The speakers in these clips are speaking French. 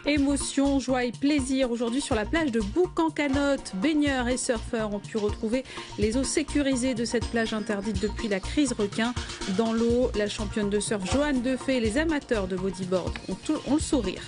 Émotion, joie et plaisir aujourd'hui sur la plage de Bouc-en-Canotte. Baigneurs et surfeurs ont pu retrouver les eaux sécurisées de cette plage interdite depuis la crise requin. Dans l'eau, la championne de surf Joanne Defay et les amateurs de bodyboard ont le sourire.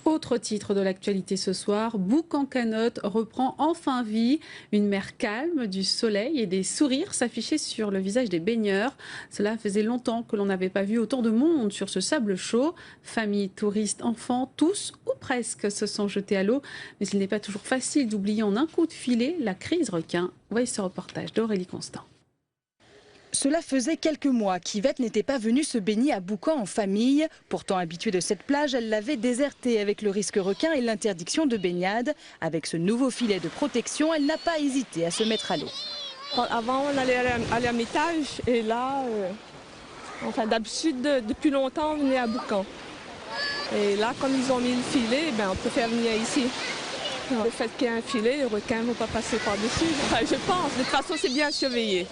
Autre titre de l'actualité ce soir, Bouc-en-Canotte reprend enfin vie. Une mer calme, du soleil et des sourires s'affichaient sur le visage des baigneurs. Cela faisait longtemps que l'on n'avait pas vu autant de monde sur ce sable chaud. Familles, touristes, enfants, tous ou presque se sont jetés à l'eau. Mais il n'est pas toujours facile d'oublier en un coup de filet la crise requin. Voyez ce reportage d'Aurélie Constant. Cela faisait quelques mois qu'Yvette n'était pas venue se baigner à Boucan en famille. Pourtant habituée de cette plage, elle l'avait désertée avec le risque requin et l'interdiction de baignade. Avec ce nouveau filet de protection, elle n'a pas hésité à se mettre à l'eau. Avant, on allait à l'Ermitage et là, d'habitude, depuis longtemps, on venait à Boucan. Et là, comme ils ont mis le filet, on peut faire venir ici. Le fait qu'il y ait un filet, les requins ne vont pas passer par-dessus. Je pense, de toute façon, c'est bien surveillé.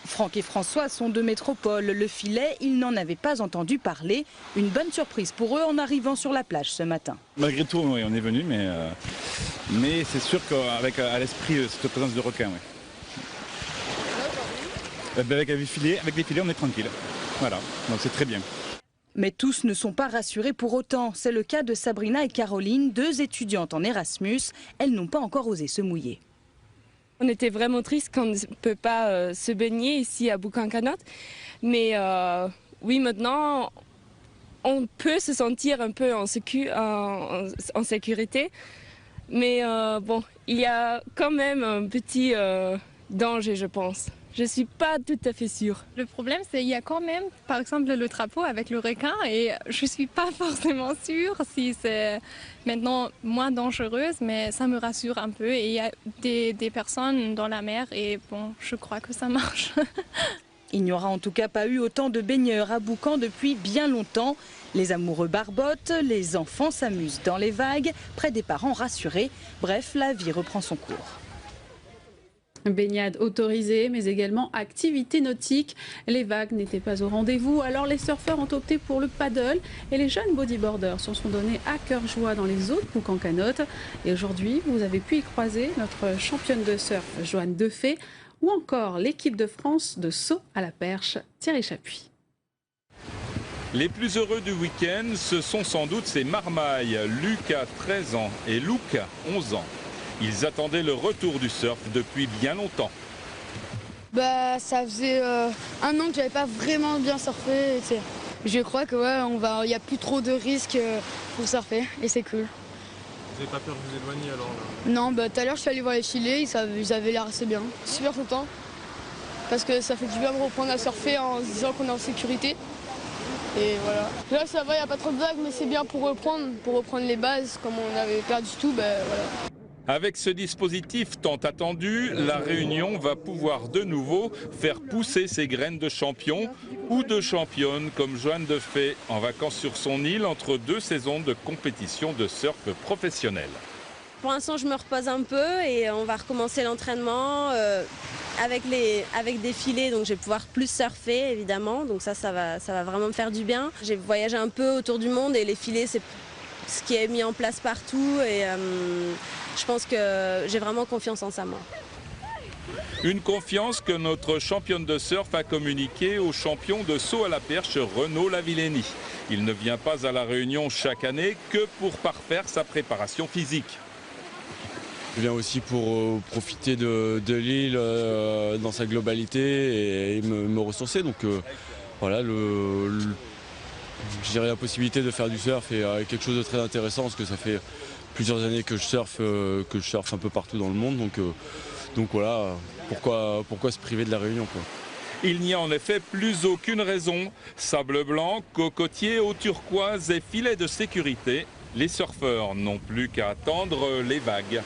Franck et François sont de métropole. Le filet, ils n'en avaient pas entendu parler. Une bonne surprise pour eux en arrivant sur la plage ce matin. Malgré tout, oui, on est venu, mais c'est sûr qu'avec à l'esprit cette présence de requins. Oui. Avec les filets, on est tranquille. Voilà, donc c'est très bien. Mais tous ne sont pas rassurés pour autant. C'est le cas de Sabrina et Caroline, deux étudiantes en Erasmus. Elles n'ont pas encore osé se mouiller. On était vraiment tristes qu'on ne peut pas se baigner ici à Bouc-en-Canotte. Mais oui, maintenant, on peut se sentir un peu en sécurité. Mais bon, il y a quand même un petit danger, je pense. Je ne suis pas tout à fait sûre. Le problème, c'est qu'il y a quand même, par exemple, le drapeau avec le requin et je ne suis pas forcément sûre si c'est maintenant moins dangereuse, mais ça me rassure un peu. Et il y a des personnes dans la mer et bon, je crois que ça marche. Il n'y aura en tout cas pas eu autant de baigneurs à Boucan depuis bien longtemps. Les amoureux barbotent, les enfants s'amusent dans les vagues, près des parents rassurés. Bref, la vie reprend son cours. Baignade autorisée, mais également activité nautique. Les vagues n'étaient pas au rendez-vous, alors les surfeurs ont opté pour le paddle et les jeunes bodyboarders se sont donnés à cœur joie dans les eaux de Bouc-en-Canotte. Et aujourd'hui, vous avez pu y croiser notre championne de surf Joanne Defay ou encore l'équipe de France de saut à la perche Thierry Chapuis. Les plus heureux du week-end, ce sont sans doute ces marmailles. Luc a 13 ans et Luc a 11 ans. Ils attendaient le retour du surf depuis bien longtemps. Ça faisait un an que j'avais pas vraiment bien surfé. Je crois que il n'y a plus trop de risques pour surfer et c'est cool. Vous n'avez pas peur de vous éloigner alors là? Non, tout à l'heure je suis allé voir les filets, ils avaient l'air assez bien. Super content parce que ça fait du bien de reprendre à surfer en se disant qu'on est en sécurité. Et voilà. Là ça va, il n'y a pas trop de vagues, mais c'est bien pour reprendre les bases comme on avait perdu tout. Voilà. Avec ce dispositif tant attendu, la Réunion va pouvoir de nouveau faire pousser ses graines de champion ou de championne comme Joanne Defay en vacances sur son île entre deux saisons de compétition de surf professionnel. Pour l'instant, je me repose un peu et on va recommencer l'entraînement avec des filets, donc je vais pouvoir plus surfer évidemment, donc ça va vraiment me faire du bien. J'ai voyagé un peu autour du monde et les filets, c'est ce qui est mis en place partout et je pense que j'ai vraiment confiance en ça, moi. Une confiance que notre championne de surf a communiquée au champion de saut à la perche Renaud Lavillenie. Il ne vient pas à la Réunion chaque année que pour parfaire sa préparation physique. Je viens aussi pour profiter de l'île dans sa globalité et me ressourcer. Donc voilà, je dirais la possibilité de faire du surf est quelque chose de très intéressant parce que ça fait plusieurs années que je surfe un peu partout dans le monde. Donc voilà, pourquoi se priver de la Réunion, quoi. Il n'y a en effet plus aucune raison. Sable blanc, cocotiers, eau turquoise et filets de sécurité. Les surfeurs n'ont plus qu'à attendre les vagues.